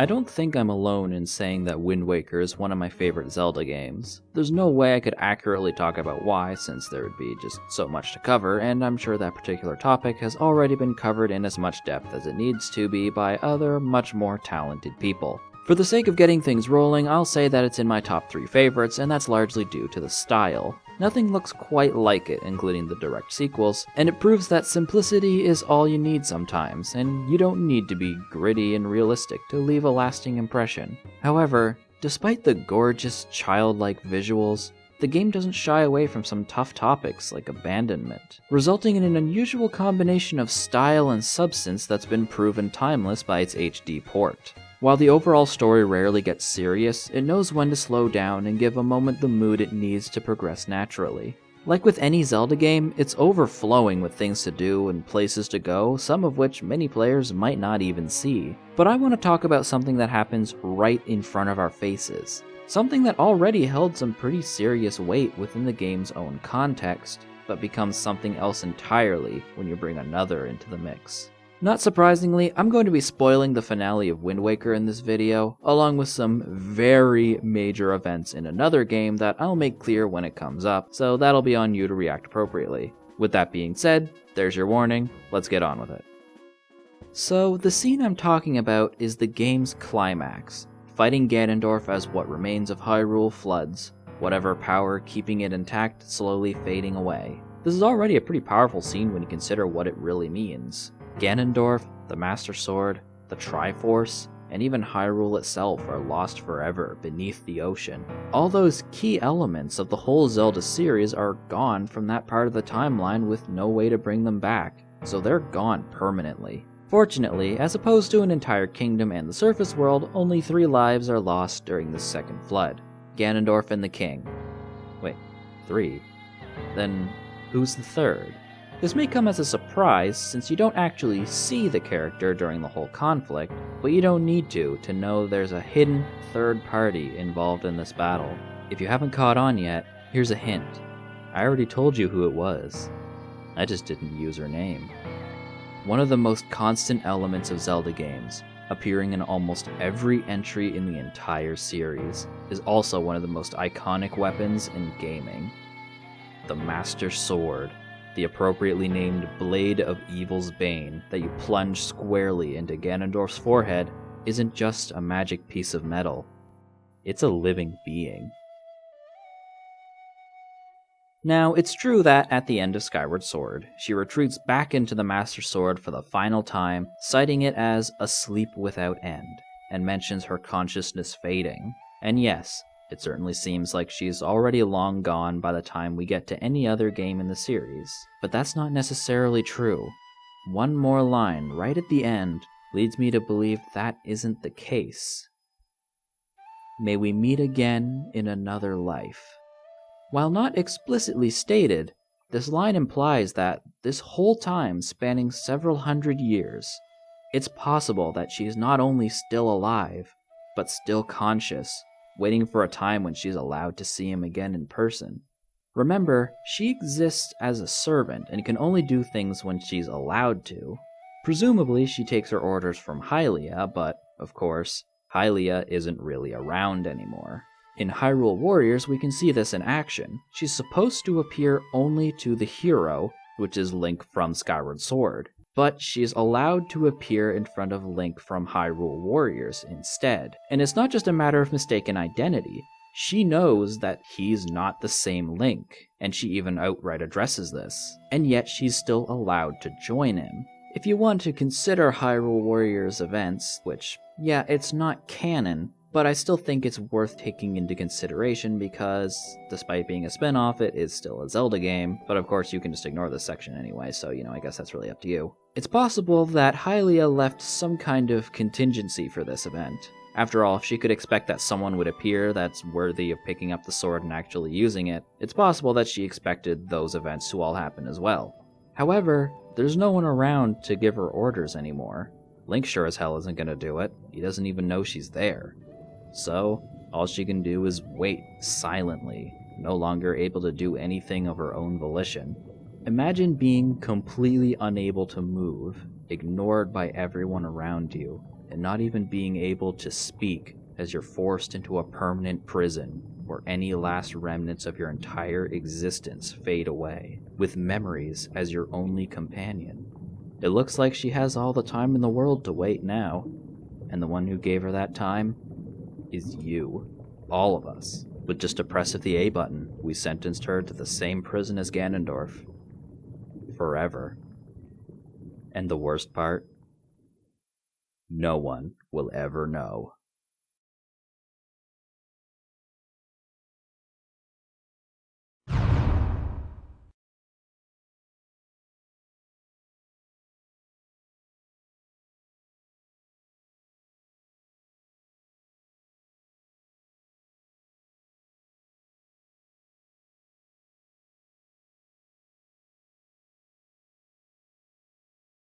I don't think I'm alone in saying that Wind Waker is one of my favorite Zelda games. There's no way I could accurately talk about why, since there would be just so much to cover, and I'm sure that particular topic has already been covered in as much depth as it needs to be by other, much more talented people. For the sake of getting things rolling, I'll say that it's in my top 3 favorites, and that's largely due to the style. Nothing looks quite like it, including the direct sequels, and it proves that simplicity is all you need sometimes, and you don't need to be gritty and realistic to leave a lasting impression. However, despite the gorgeous, childlike visuals, the game doesn't shy away from some tough topics like abandonment, resulting in an unusual combination of style and substance that's been proven timeless by its HD port. While the overall story rarely gets serious, it knows when to slow down and give a moment the mood it needs to progress naturally. Like with any Zelda game, it's overflowing with things to do and places to go, some of which many players might not even see. But I want to talk about something that happens right in front of our faces. Something that already held some pretty serious weight within the game's own context, but becomes something else entirely when you bring another into the mix. Not surprisingly, I'm going to be spoiling the finale of Wind Waker in this video, along with some very major events in another game that I'll make clear when it comes up, so that'll be on you to react appropriately. With that being said, there's your warning, let's get on with it. So, the scene I'm talking about is the game's climax, fighting Ganondorf as what remains of Hyrule floods, whatever power keeping it intact slowly fading away. This is already a pretty powerful scene when you consider what it really means. Ganondorf, the Master Sword, the Triforce, and even Hyrule itself are lost forever beneath the ocean. All those key elements of the whole Zelda series are gone from that part of the timeline with no way to bring them back, so they're gone permanently. Fortunately, as opposed to an entire kingdom and the surface world, only 3 lives are lost during the second flood. Ganondorf and the king. Wait, 3? Then who's the third? This may come as a surprise since you don't actually see the character during the whole conflict, but you don't need to know there's a hidden third party involved in this battle. If you haven't caught on yet, here's a hint. I already told you who it was. I just didn't use her name. One of the most constant elements of Zelda games, appearing in almost every entry in the entire series, is also one of the most iconic weapons in gaming. The Master Sword. The appropriately named Blade of Evil's Bane that you plunge squarely into Ganondorf's forehead isn't just a magic piece of metal. It's a living being. Now, it's true that at the end of Skyward Sword, she retreats back into the Master Sword for the final time, citing it as a sleep without end, and mentions her consciousness fading. And yes, it certainly seems like she's already long gone by the time we get to any other game in the series. But that's not necessarily true. One more line right at the end leads me to believe that isn't the case. May we meet again in another life. While not explicitly stated, this line implies that this whole time spanning several hundred years, it's possible that she's not only still alive, but still conscious, waiting for a time when she's allowed to see him again in person. Remember, she exists as a servant and can only do things when she's allowed to. Presumably, she takes her orders from Hylia, but, of course, Hylia isn't really around anymore. In Hyrule Warriors, we can see this in action. She's supposed to appear only to the hero, which is Link from Skyward Sword, but she's allowed to appear in front of Link from Hyrule Warriors instead. And it's not just a matter of mistaken identity. She knows that he's not the same Link, and she even outright addresses this, and yet she's still allowed to join him. If you want to consider Hyrule Warriors events, which, yeah, it's not canon, but I still think it's worth taking into consideration because, despite being a spin-off, it is still a Zelda game, but of course you can just ignore this section anyway, so I guess that's really up to you. It's possible that Hylia left some kind of contingency for this event. After all, if she could expect that someone would appear that's worthy of picking up the sword and actually using it, it's possible that she expected those events to all happen as well. However, there's no one around to give her orders anymore. Link sure as hell isn't gonna do it. He doesn't even know she's there. So, all she can do is wait silently, no longer able to do anything of her own volition. Imagine being completely unable to move, ignored by everyone around you, and not even being able to speak as you're forced into a permanent prison where any last remnants of your entire existence fade away, with memories as your only companion. It looks like she has all the time in the world to wait now, and the one who gave her that time is you. All of us. With just a press of the A button, we sentenced her to the same prison as Ganondorf. Forever. And the worst part? No one will ever know.